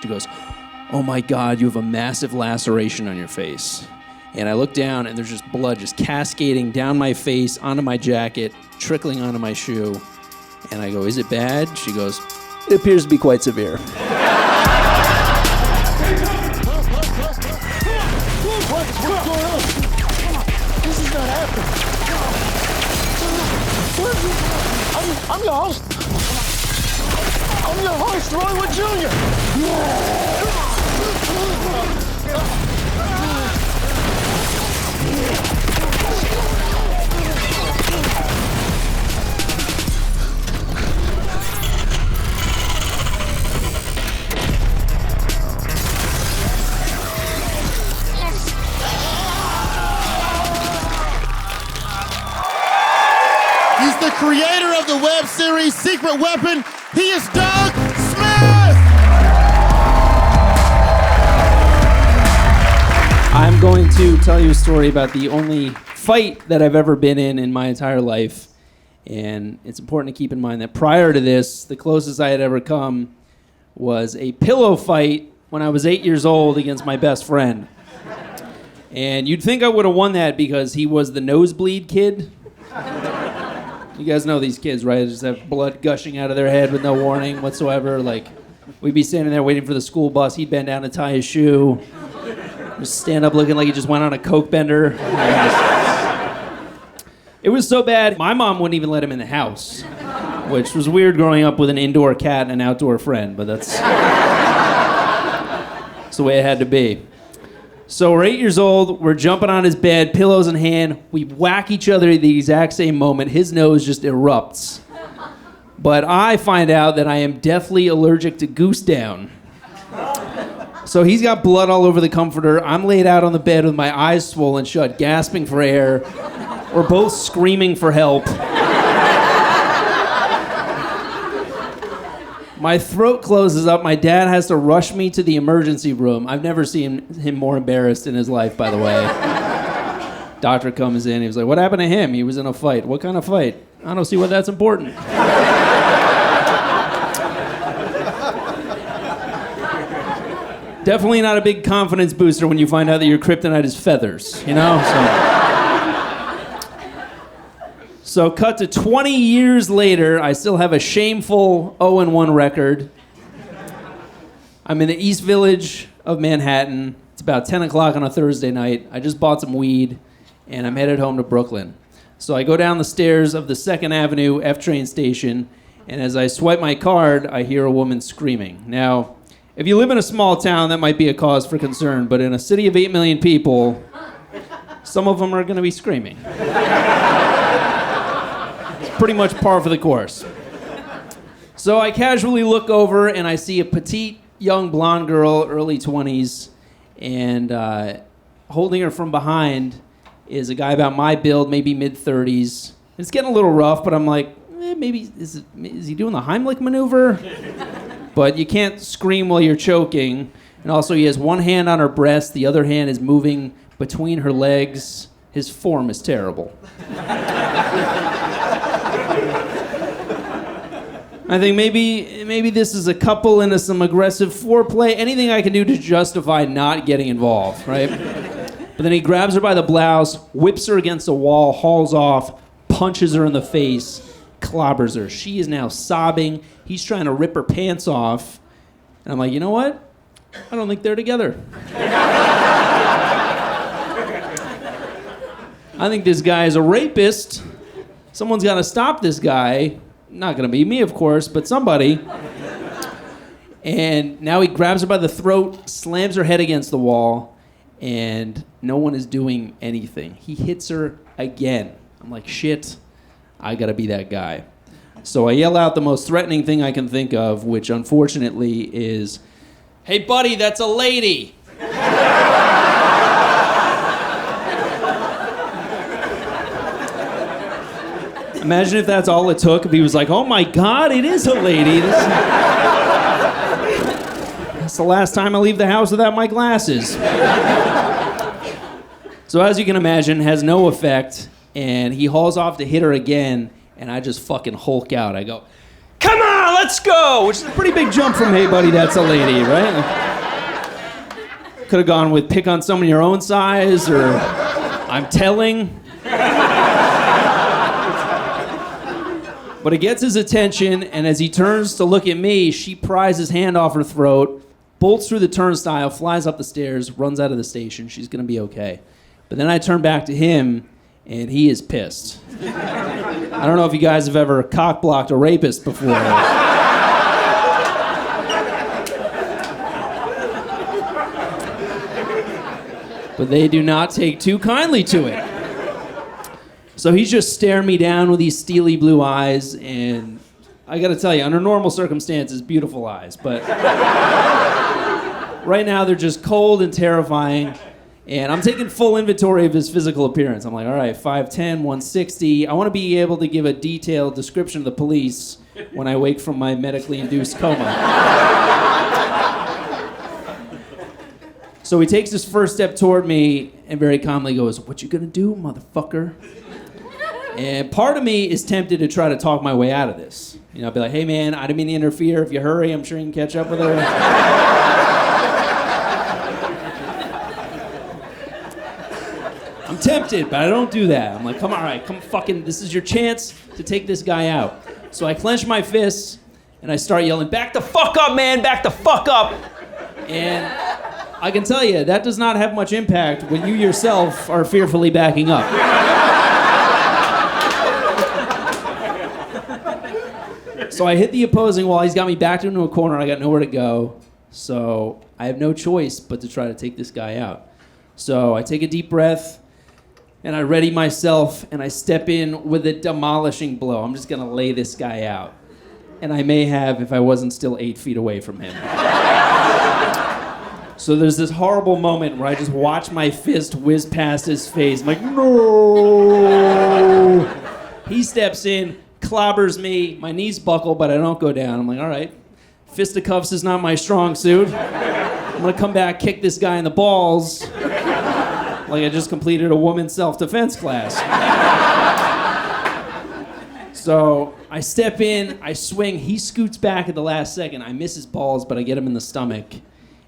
She goes, "Oh my God, you have a massive laceration on your face." And I look down, and there's just blood just cascading down my face, onto my jacket, trickling onto my shoe. And I go, "Is it bad?" She goes, "It appears to be quite severe." What's going on? This is not happening. I'm your host. I'm your host, Roy Wood Jr. He's the creator of the web series Secret Weapon. He is Doug Smith! I'm going to tell you a story about the only fight that I've ever been in my entire life. And it's important to keep in mind that prior to this, the closest I had ever come was a pillow fight when I was 8 years old against my best friend. And you'd think I would have won that because he was the nosebleed kid. You guys know these kids, right? They just have blood gushing out of their head with no warning whatsoever. Like, we'd be standing there waiting for the school bus. He'd bend down to tie his shoe. Just stand up looking like he just went on a coke bender. It was so bad, my mom wouldn't even let him in the house, which was weird growing up with an indoor cat and an outdoor friend, but that's the way it had to be. So we're 8 years old, we're jumping on his bed, pillows in hand, we whack each other at the exact same moment, his nose just erupts. But I find out that I am deathly allergic to goose down. So he's got blood all over the comforter, I'm laid out on the bed with my eyes swollen shut, gasping for air. We're both screaming for help. My throat closes up. My dad has to rush me to the emergency room. I've never seen him more embarrassed in his life, by the way. Doctor comes in. He was like, "What happened to him?" He was in a fight. "What kind of fight?" "I don't see why that's important." Definitely not a big confidence booster when you find out that your kryptonite is feathers, you know? So cut to 20 years later, I still have a shameful 0-1 record. I'm in the East Village of Manhattan. It's about 10 o'clock on a Thursday night. I just bought some weed, and I'm headed home to Brooklyn. So I go down the stairs of the 2nd Avenue F train station, and as I swipe my card, I hear a woman screaming. Now, if you live in a small town, that might be a cause for concern, but in a city of 8 million people, some of them are going to be screaming. Pretty much par for the course. So I casually look over and I see a petite young blonde girl, early 20s, and holding her from behind is a guy about my build, maybe mid-30s. It's getting a little rough, but I'm like, maybe is he doing the Heimlich maneuver? But you can't scream while you're choking. And also he has one hand on her breast, the other hand is moving between her legs. His form is terrible. I think maybe this is a couple into some aggressive foreplay. Anything I can do to justify not getting involved, right? But then he grabs her by the blouse, whips her against the wall, hauls off, punches her in the face, clobbers her. She is now sobbing. He's trying to rip her pants off. And I'm like, you know what? I don't think they're together. I think this guy is a rapist. Someone's got to stop this guy. Not going to be me, of course, but somebody. And now he grabs her by the throat, slams her head against the wall, and no one is doing anything. He hits her again. I'm like, shit, I got to be that guy. So I yell out the most threatening thing I can think of, which unfortunately is, "Hey, buddy, that's a lady." Imagine if that's all it took. If he was like, "Oh my God, it is a lady. That's the last time I leave the house without my glasses." So as you can imagine, has no effect. And he hauls off to hit her again. And I just fucking Hulk out. I go, come on, let's go, which is a pretty big jump from hey buddy, that's a lady, right? Could have gone with pick on someone your own size, or I'm telling. But it gets his attention, and as he turns to look at me, she pries his hand off her throat, bolts through the turnstile, flies up the stairs, runs out of the station. She's gonna be okay. But then I turn back to him, and he is pissed. I don't know if you guys have ever cock-blocked a rapist before. But they do not take too kindly to it. So he's just staring me down with these steely blue eyes, and I gotta tell you, under normal circumstances, beautiful eyes, but right now they're just cold and terrifying, and I'm taking full inventory of his physical appearance. I'm like, all right, 5'10", 160. I wanna be able to give a detailed description of the police when I wake from my medically induced coma. So he takes his first step toward me and very calmly goes, "What you gonna do, motherfucker?" And part of me is tempted to try to talk my way out of this. You know, I'd be like, "Hey man, I didn't mean to interfere. If you hurry, I'm sure you can catch up with her." I'm tempted, but I don't do that. I'm like, "Come on, all right, come fucking, this is your chance to take this guy out." So I clench my fists and I start yelling, "Back the fuck up, man, back the fuck up." And I can tell you, that does not have much impact when you yourself are fearfully backing up. So I hit the opposing wall. He's got me backed into a corner. I got nowhere to go. So I have no choice but to try to take this guy out. So I take a deep breath, and I ready myself, and I step in with a demolishing blow. I'm just going to lay this guy out. And I may have if I wasn't still 8 feet away from him. So there's this horrible moment where I just watch my fist whiz past his face. I'm like, no! He steps in, clobbers me, my knees buckle, but I don't go down. I'm like, all right, fisticuffs is not my strong suit. I'm gonna come back, kick this guy in the balls, like I just completed a woman's self-defense class. So I step in, I swing, he scoots back at the last second. I miss his balls, but I get him in the stomach.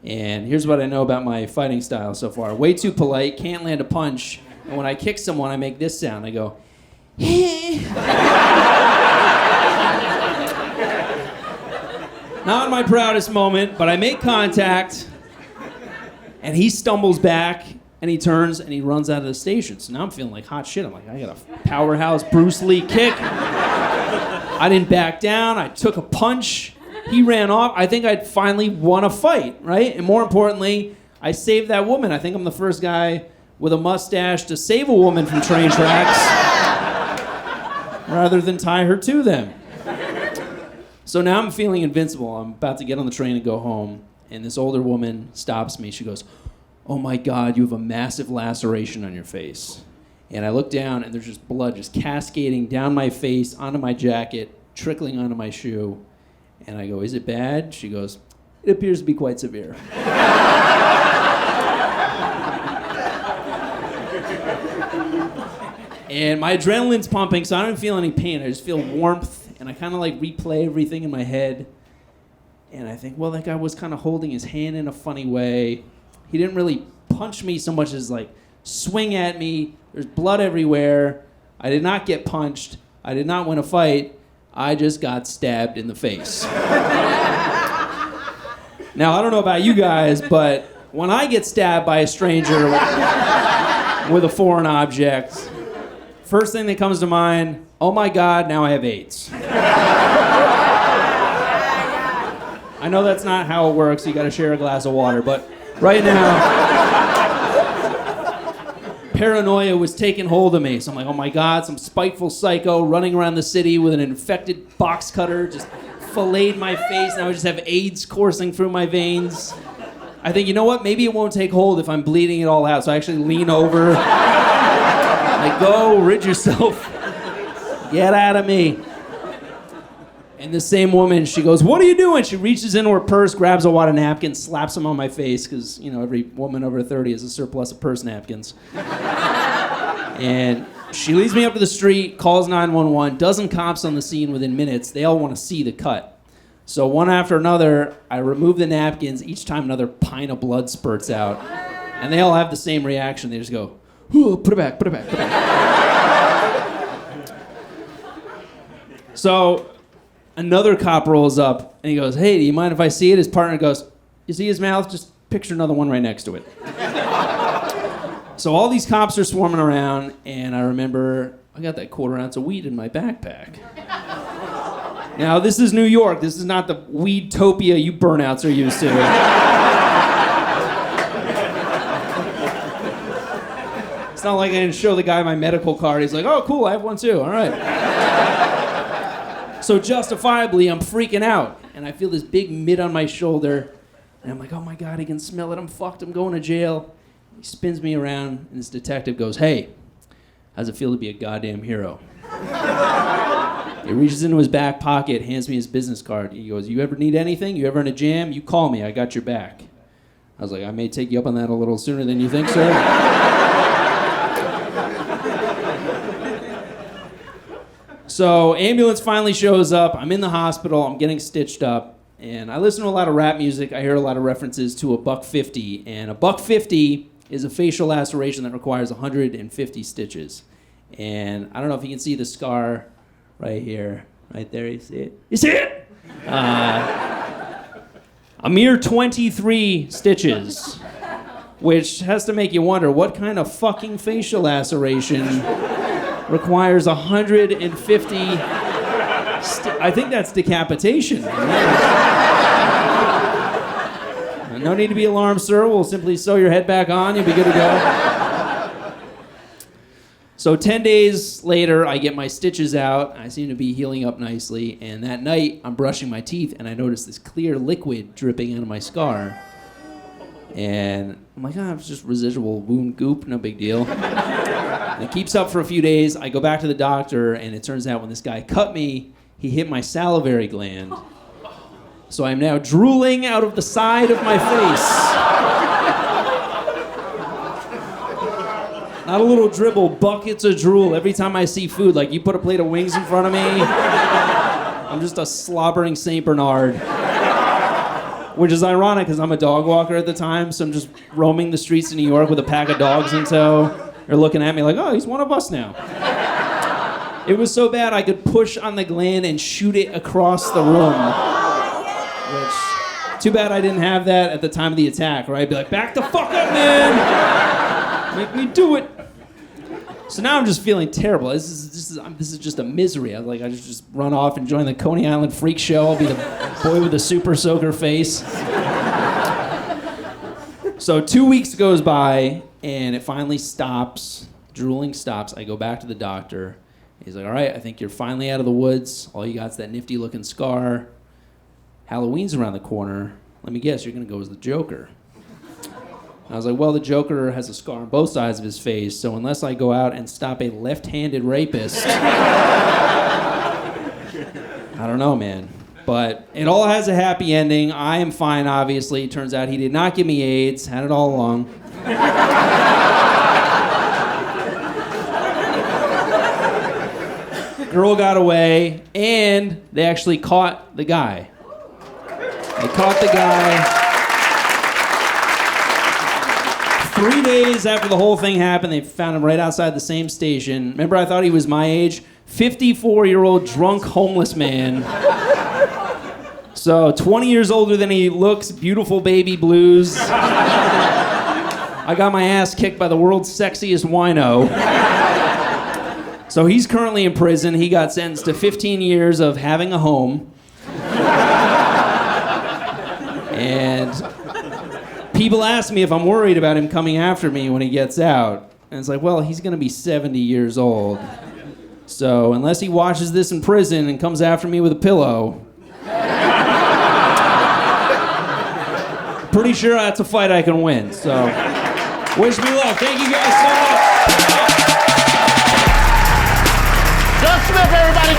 And here's what I know about my fighting style so far. Way too polite, can't land a punch, and when I kick someone, I make this sound. I go, Not my proudest moment, but I make contact, and he stumbles back, and he turns, and he runs out of the station. So now I'm feeling like hot shit. I'm like, I got a powerhouse Bruce Lee kick. I didn't back down. I took a punch. He ran off. I think I'd finally won a fight, right? And more importantly, I saved that woman. I think I'm the first guy with a mustache to save a woman from train tracks rather than tie her to them. So now I'm feeling invincible. I'm about to get on the train and go home, and this older woman stops me. She goes, "Oh my God, you have a massive laceration on your face." And I look down, and there's just blood just cascading down my face, onto my jacket, trickling onto my shoe. And I go, "Is it bad?" She goes, "It appears to be quite severe." And my adrenaline's pumping, so I don't feel any pain. I just feel warmth, and I kind of like replay everything in my head. And I think, well, that guy was kind of holding his hand in a funny way. He didn't really punch me so much as like swing at me. There's blood everywhere. I did not get punched. I did not win a fight. I just got stabbed in the face. Now, I don't know about you guys, but when I get stabbed by a stranger with a foreign object, first thing that comes to mind, oh my God, now I have AIDS. I know that's not how it works. You gotta share a glass of water, but right now, paranoia was taking hold of me. So I'm like, oh my God, some spiteful psycho running around the city with an infected box cutter just filleted my face. Now I just have AIDS coursing through my veins. I think, you know what? Maybe it won't take hold if I'm bleeding it all out. So I actually lean over. Like, go, rid yourself. Get out of me. And the same woman, she goes, "What are you doing?" She reaches into her purse, grabs a wad of napkins, slaps them on my face, because, you know, every woman over 30 has a surplus of purse napkins. And She leads me up to the street, calls 911, dozen cops on the scene within minutes. They all want to see the cut. So one after another, I remove the napkins. Each time another pint of blood spurts out. And they all have the same reaction. They just go, "Ooh, put it back, put it back, put it back." So another cop rolls up and he goes, "Hey, do you mind if I see it?" His partner goes, "You see his mouth? Just picture another one right next to it." So all these cops are swarming around, and I remember I got that quarter ounce of weed in my backpack. Now, this is New York. This is not the weedtopia you burnouts are used to. It's not like I didn't show the guy my medical card. He's like, "Oh, cool, I have one too. All right." So justifiably, I'm freaking out, and I feel this big mitt on my shoulder, and I'm like, "Oh my God, he can smell it. I'm fucked. I'm going to jail." He spins me around, and this detective goes, "Hey, how's it feel to be a goddamn hero?" He reaches into his back pocket, hands me his business card. He goes, "You ever need anything? You ever in a jam? You call me. I got your back." I was like, "I may take you up on that a little sooner than you think, sir." So ambulance finally shows up. I'm in the hospital. I'm getting stitched up. And I listen to a lot of rap music. I hear a lot of references to a $150. And a $150 is a facial laceration that requires 150 stitches. And I don't know if you can see the scar right here. Right there, you see it? You see it? A mere 23 stitches. Which has to make you wonder, what kind of fucking facial laceration requires 150... I think that's decapitation. No need to be alarmed, sir. We'll simply sew your head back on. You'll be good to go. So 10 days later, I get my stitches out. I seem to be healing up nicely. And that night, I'm brushing my teeth, and I notice this clear liquid dripping out of my scar. And I'm like, it's just residual wound goop. No big deal. And it keeps up for a few days. I go back to the doctor, and it turns out when this guy cut me, he hit my salivary gland. So I'm now drooling out of the side of my face. Not a little dribble, buckets of drool every time I see food. Like, you put a plate of wings in front of me, I'm just a slobbering St. Bernard. Which is ironic because I'm a dog walker at the time, so I'm just roaming the streets of New York with a pack of dogs in tow. They're looking at me like, "Oh, he's one of us now." It was so bad I could push on the gland and shoot it across the room. Which, too bad I didn't have that at the time of the attack, right? I'd be like, "Back the fuck up, man! Make me do it." So now I'm just feeling terrible. This is just a misery. I just run off and join the Coney Island freak show. I'll be the boy with the super soaker face. So 2 weeks goes by, and it finally stops. Drooling stops. I go back to the doctor. He's like, "All right, I think you're finally out of the woods. All you got's that nifty-looking scar. Halloween's around the corner. Let me guess, you're going to go as the Joker." I was like, "Well, the Joker has a scar on both sides of his face, so unless I go out and stop a left-handed rapist..." I don't know, man. But it all has a happy ending. I am fine, obviously. Turns out he did not give me AIDS. Had it all along. Girl got away, and they actually caught the guy. They caught the guy. 3 days after the whole thing happened, they found him right outside the same station. Remember, I thought he was my age? 54-year-old drunk homeless man. So 20 years older than he looks, beautiful baby blues. I got my ass kicked by the world's sexiest wino. So he's currently in prison. He got sentenced to 15 years of having a home. And people ask me if I'm worried about him coming after me when he gets out. And it's like, well, he's going to be 70 years old. So unless he watches this in prison and comes after me with a pillow, pretty sure that's a fight I can win. So wish me luck. Thank you guys so much. Doug Smith, everybody.